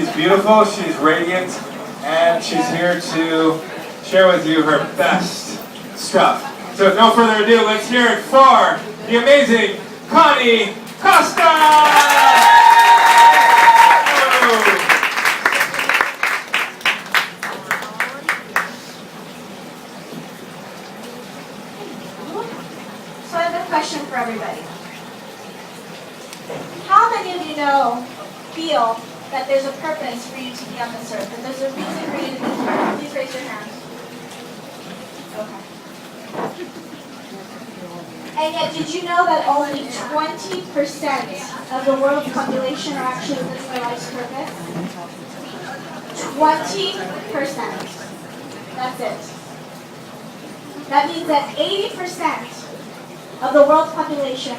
She's beautiful, she's radiant, and she's here to share with you her best stuff. So with no further ado, let's hear it for the amazing Connie Costa! So I have a question for everybody. How many of you feel that there's a purpose for you to be on this earth? That there's a reason for you to be here? Please raise your hand. Okay. And yet, did you know that only 20% of the world's population are actually living their life's purpose? 20%. That's it. That means that 80% of the world's population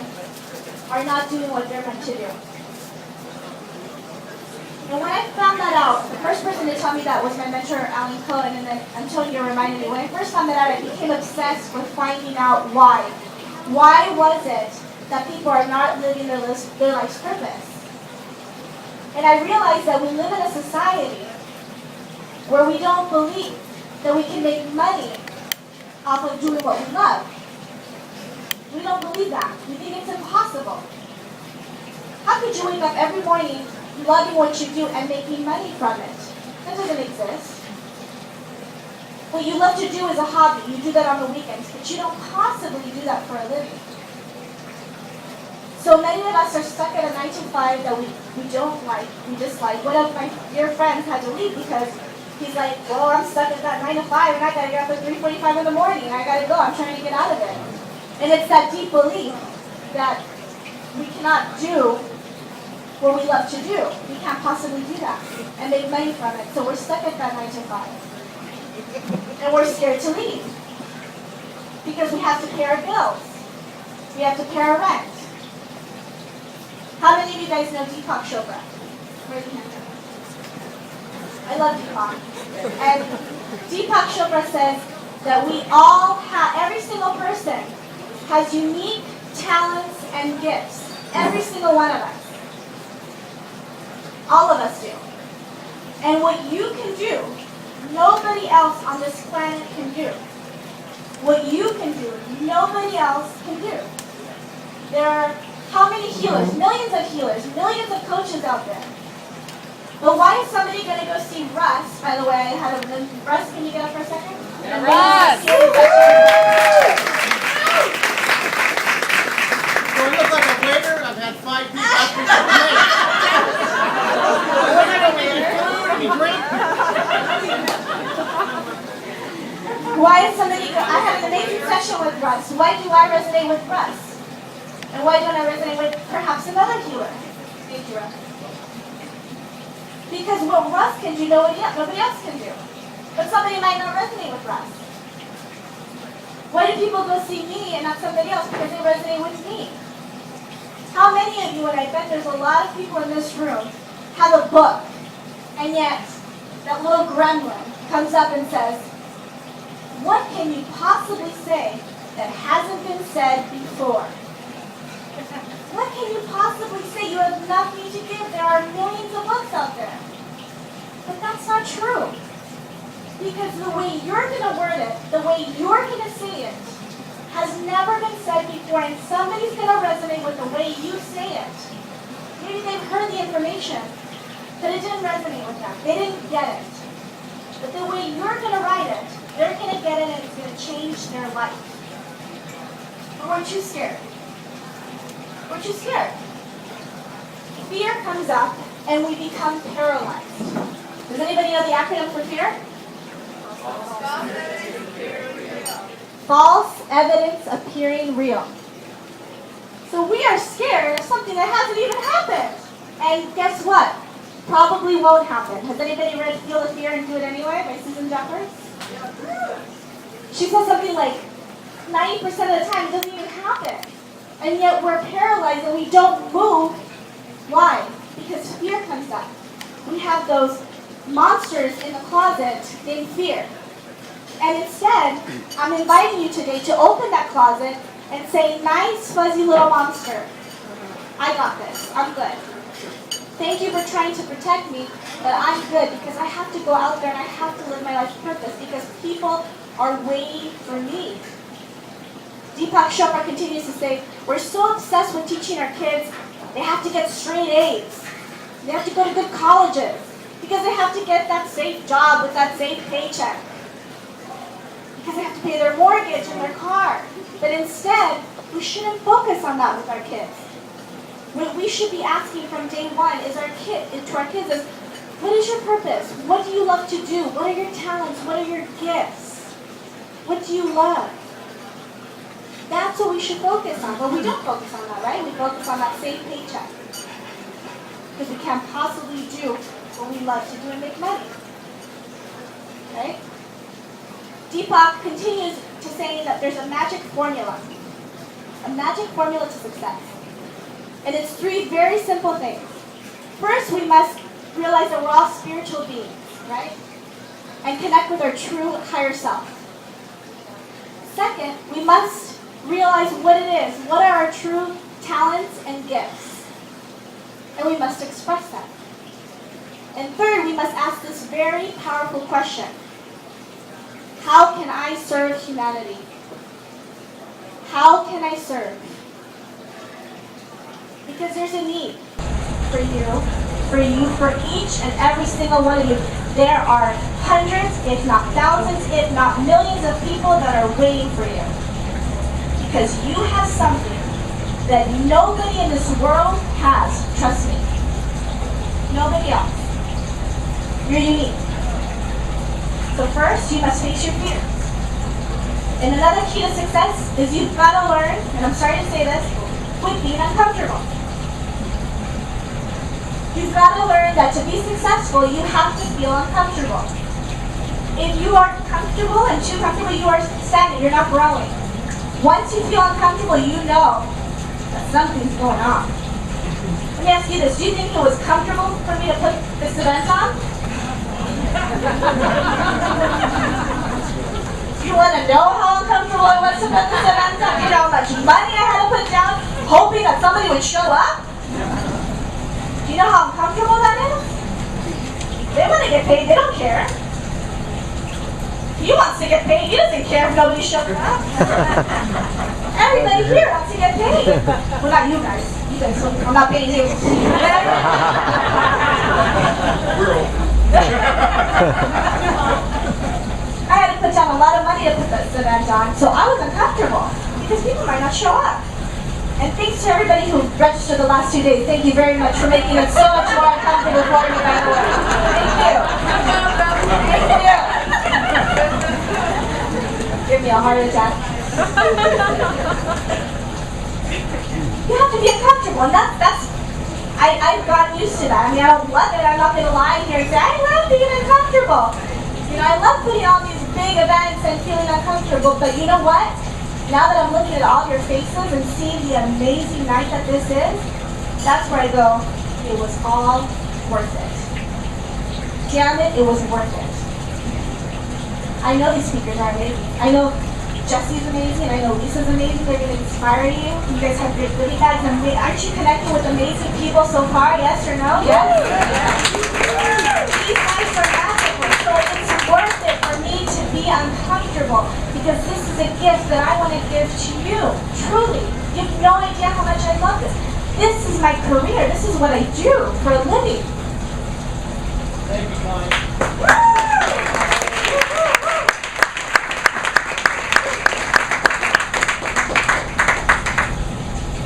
are not doing what they're meant to do. And when I found that out, the first person to tell me that was my mentor, Alan Cohen, and then Antonio reminded me. When I first found that out, I became obsessed with finding out why. Why was it that people are not living their life's purpose? And I realized that we live in a society where we don't believe that we can make money off of doing what we love. We don't believe that. We think it's impossible. How could you wake up every morning loving what you do and making money from it? That doesn't exist. What you love to do is a hobby. You do that on the weekends, but you don't possibly do that for a living. So many of us are stuck at a 9 to 5 that we don't like, we dislike. One of my dear friends had to leave because he's like, well, I'm stuck at that 9 to 5 and I gotta get up at 3:45 in the morning and I gotta go. I'm trying to get out of it. And it's that deep belief that we cannot do what we love to do. We can't possibly do that and make money from it. So we're stuck at that 9 to 5. And we're scared to leave because we have to pay our bills. We have to pay our rent. How many of you guys know Deepak Chopra? Raise your hand. I love Deepak. And Deepak Chopra says that we all have, every single person has unique talents and gifts. Every single one of us. All of us do. And what you can do, nobody else on this planet can do. What you can do, nobody else can do. There are how many healers? Millions of coaches out there. But why is somebody going to go see Russ? By the way, I had a Russ, can you get up for a second? Yeah, Russ! Do I look like a waiter? I've had 5 people ask me for drink. Why is somebody I had an amazing session with Russ. Why do I resonate with Russ? And why don't I resonate with perhaps another healer? Thank you, Russ. Because what Russ can do, nobody else can do. But somebody might not resonate with Russ. Why do people go see me and not somebody else? Because they resonate with me. How many of you, and I bet there's a lot of people in this room, have a book, and yet that little gremlin comes up and says, what can you possibly say that hasn't been said before? What can you possibly say? You have nothing to give. There are millions of books out there. But that's not true. Because the way you're going to word it, the way you're going to say it, has never been said before, and somebody's going to resonate with the way you say it. Maybe they've heard the information, but it didn't resonate with them. They didn't get it. But the way you're going to write it, they're going to get it, and it's going to change their life. But we're too scared. We're too scared. Fear comes up, and we become paralyzed. Does anybody know the acronym for fear? False evidence appearing real. So we are scared of something that hasn't even happened. And guess what? Probably won't happen. Has anybody read Feel the Fear and Do It Anyway by Susan Jeffers? She says something like 90% of the time it doesn't even happen. And yet we're paralyzed and we don't move. Why? Because fear comes up. We have those monsters in the closet named fear. And instead, I'm inviting you today to open that closet and say, nice, fuzzy little monster, I got this. I'm good. Thank you for trying to protect me, but I'm good because I have to go out there and I have to live my life's purpose because people are waiting for me. Deepak Chopra continues to say, we're so obsessed with teaching our kids they have to get straight A's. They have to go to good colleges because they have to get that safe job with that safe paycheck. Because they have to pay their mortgage and their car. But instead, we shouldn't focus on that with our kids. What we should be asking from day one is to our kids is, what is your purpose? What do you love to do? What are your talents? What are your gifts? What do you love? That's what we should focus on. But we don't focus on that, right? We focus on that safe paycheck. Because we can't possibly do what we love to do and make money. Right? Deepak continues to say that there's a magic formula. A magic formula to success. And it's 3 very simple things. First, we must realize that we're all spiritual beings, right? And connect with our true higher self. Second, we must realize what it is. What are our true talents and gifts? And we must express them. And third, we must ask this very powerful question. How can I serve humanity? How can I serve? Because there's a need for you, for each and every single one of you. There are hundreds, if not thousands, if not millions of people that are waiting for you. Because you have something that nobody in this world has. Trust me. Nobody else. You're unique. So first, you must face your fears. And another key to success is you've got to learn, and I'm sorry to say this, with being uncomfortable. You've got to learn that to be successful, you have to feel uncomfortable. If you are comfortable and too comfortable, you are stagnant, you're not growing. Once you feel uncomfortable, you know that something's going on. Let me ask you this, do you think it was comfortable for me to put this event on? You want to know how uncomfortable it was to put this event on? You know how much money I had to put down, hoping that somebody would show up? Do you know how uncomfortable that is? They want to get paid, they don't care. He wants to get paid, he doesn't care if nobody shows up. Everybody here wants to get paid. Well, not you guys. You guys, I'm not paying you. I had to put down a lot of money to put this event on, so I was uncomfortable because people might not show up. And thanks to everybody who registered the last 2 days. Thank you very much for making it so much more uncomfortable for me, by the way. Thank you. Thank you. Give me a heart attack. You have to be uncomfortable, and I've gotten used to that. I mean, I don't love it. I'm not going to lie here and say, I love being uncomfortable. You know, I love putting on these big events and feeling uncomfortable, but you know what? Now that I'm looking at all your faces and seeing the amazing night that this is, that's where I go, it was all worth it. Damn it, it was worth it. I know these speakers are amazing. I know Jesse's amazing. I know Lisa's amazing. They're going to inspire you. You guys have great goodie bags. Aren't you connecting with amazing people so far? Yes or no? Yes? These nights are magical. So it's worth it for me to be uncomfortable because this is a gift that I want to give to you. Truly. You have no idea how much I love this. This is my career. This is what I do for a living. Thank you, Connie.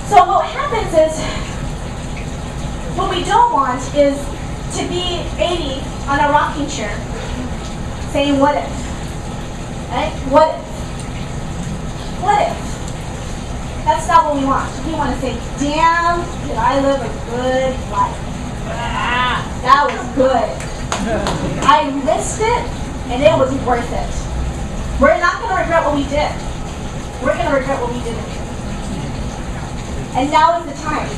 So what happens is, what we don't want is to be 80 on a rocking chair, saying what if, right? What if? What if? That's not what we want. We want to say, damn, did I live a good life? That was good. I risked it, and it was worth it. We're not going to regret what we did. We're going to regret what we didn't do. And now is the time.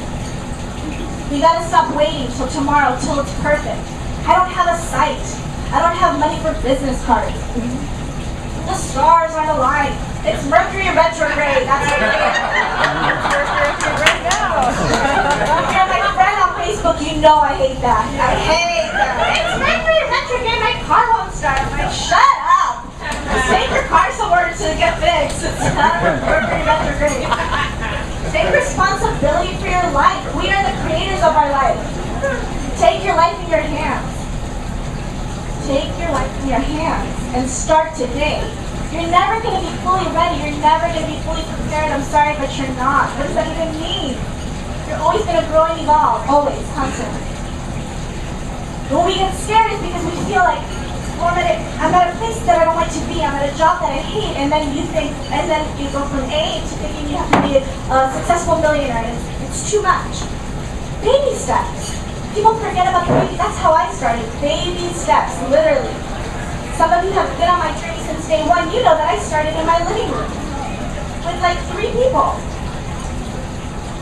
We got to stop waiting till tomorrow, till it's perfect. I don't have a site. I don't have money for business cards. The stars aren't aligned. It's Mercury retrograde. That's what it is. Mercury right now. If you're my friend on Facebook, You know I hate that. I hate that. It's Mercury retrograde, my car won't start. I'm like, shut up. Just take your car somewhere to get fixed. It's not Mercury retrograde. Take responsibility for your life. We are the creators of our life. Take your life in your hands. Take your life in your hands and start today. You're never going to be fully ready. You're never going to be fully prepared. I'm sorry, but you're not. What does that even mean? You're always going to grow and evolve. Always. Constantly. When we get scared is because we feel like, well, I'm at a place that I don't like to be. I'm at a job that I hate. And then you think, and then you go from A to thinking you have to be a successful millionaire. And it's too much. Baby steps. People forget about the baby. That's how I started. Baby steps. Literally. Some of you have been on my journey since day one. You know that I started in my living room with like 3 people.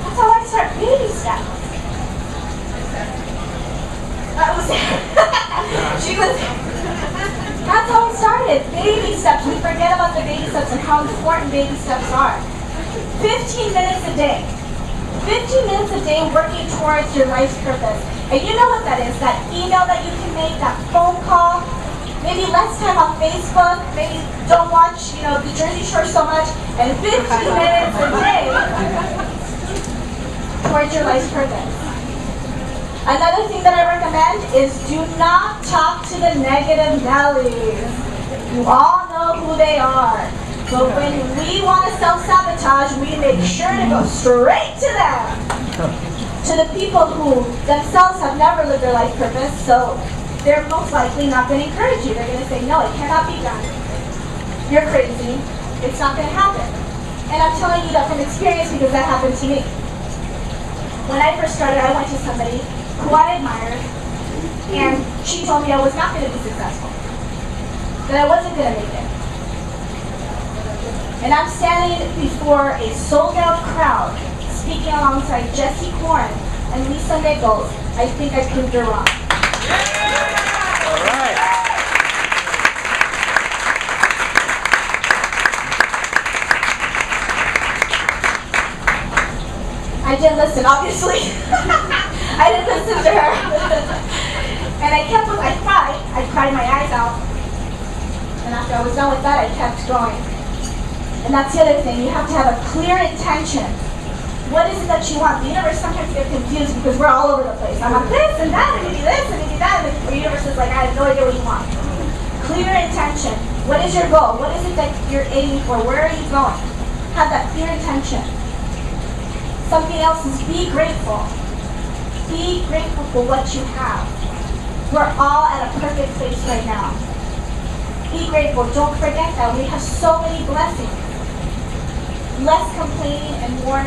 That's how I start. Baby steps. That's how it started. Baby steps. We forget about the baby steps and how important baby steps are. 15 minutes a day. 15 minutes a day working towards your life's purpose. And you know what that is. That email that you can make, that phone call, maybe less time on Facebook, maybe don't watch, the Jersey Shore so much, and 15 minutes a day towards your life's purpose. Another thing that I recommend is do not talk to the negative Nellies. You all know who they are. But when we want to self-sabotage, we make sure to go straight to them. To the people who themselves have never lived their life purpose, so they're most likely not going to encourage you. They're going to say, no, it cannot be done. You're crazy. It's not going to happen. And I'm telling you that from experience because that happened to me. When I first started, I went to somebody who I admired, and she told me I was not going to be successful, that I wasn't going to make it. And I'm standing before a sold-out crowd, speaking alongside Jesse Korn and Lisa Nichols. I think I proved her wrong. All right. I didn't listen, obviously. I didn't listen to her. And I cried my eyes out. And after I was done with that, I kept going. And that's the other thing, you have to have a clear intention. What is it that you want? The universe sometimes gets confused because we're all over the place. I want this and that, and maybe this, and maybe that, and the universe is like, I have no idea what you want. Clear intention. What is your goal? What is it that you're aiming for? Where are you going? Have that clear intention. Something else is be grateful. Be grateful for what you have. We're all at a perfect place right now. Be grateful. Don't forget that we have so many blessings. Less complaining and more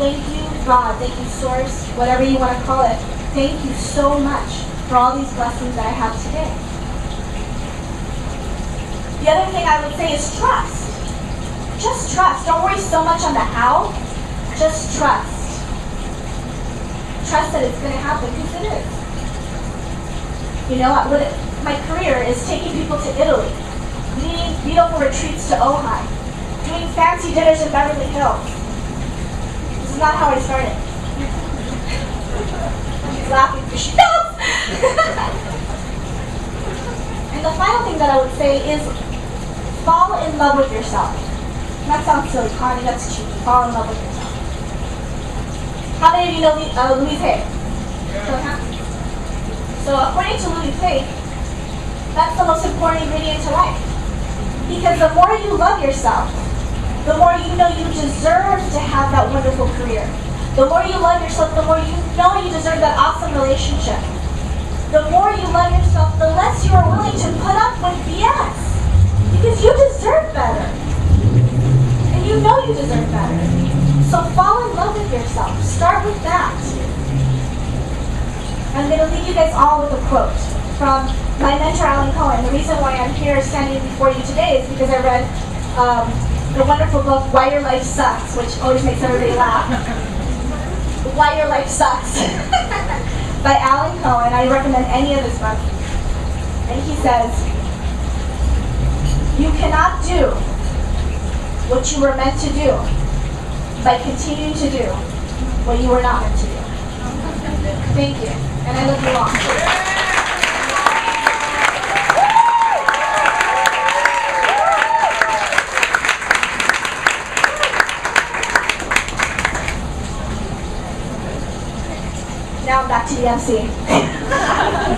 thank you, God. Thank you, Source. Whatever you want to call it. Thank you so much for all these blessings that I have today. The other thing I would say is trust. Just trust. Don't worry so much on the how. Just trust. Trust that it's going to happen because it is. My career is taking people to Italy, leading beautiful retreats to Ojai, doing fancy dinners in Beverly Hills. This is not how I started. She's laughing because she knows. And the final thing that I would say is fall in love with yourself. And that sounds silly, Connie, that's cheap. Fall in love with yourself. How many of you know Louise Hay? So according to Louise Hay, that's the most important ingredient to life. Because the more you love yourself, the more you know you deserve to have that wonderful career. The more you love yourself, the more you know you deserve that awesome relationship. The more you love yourself, the less you are willing to put up with BS. Because you deserve better. And you know you deserve better. So fall in love with yourself. Start with that. I'm going to leave you guys all with a quote from my mentor, Alan Cohen. The reason why I'm here standing before you today is because I read the wonderful book, Why Your Life Sucks, which always makes everybody laugh. Why Your Life Sucks by Alan Cohen. I recommend any of his books. And he says, you cannot do what you were meant to do by continuing to do what you were not meant to do. Thank you. And I love you all. Now I'm back to the MC.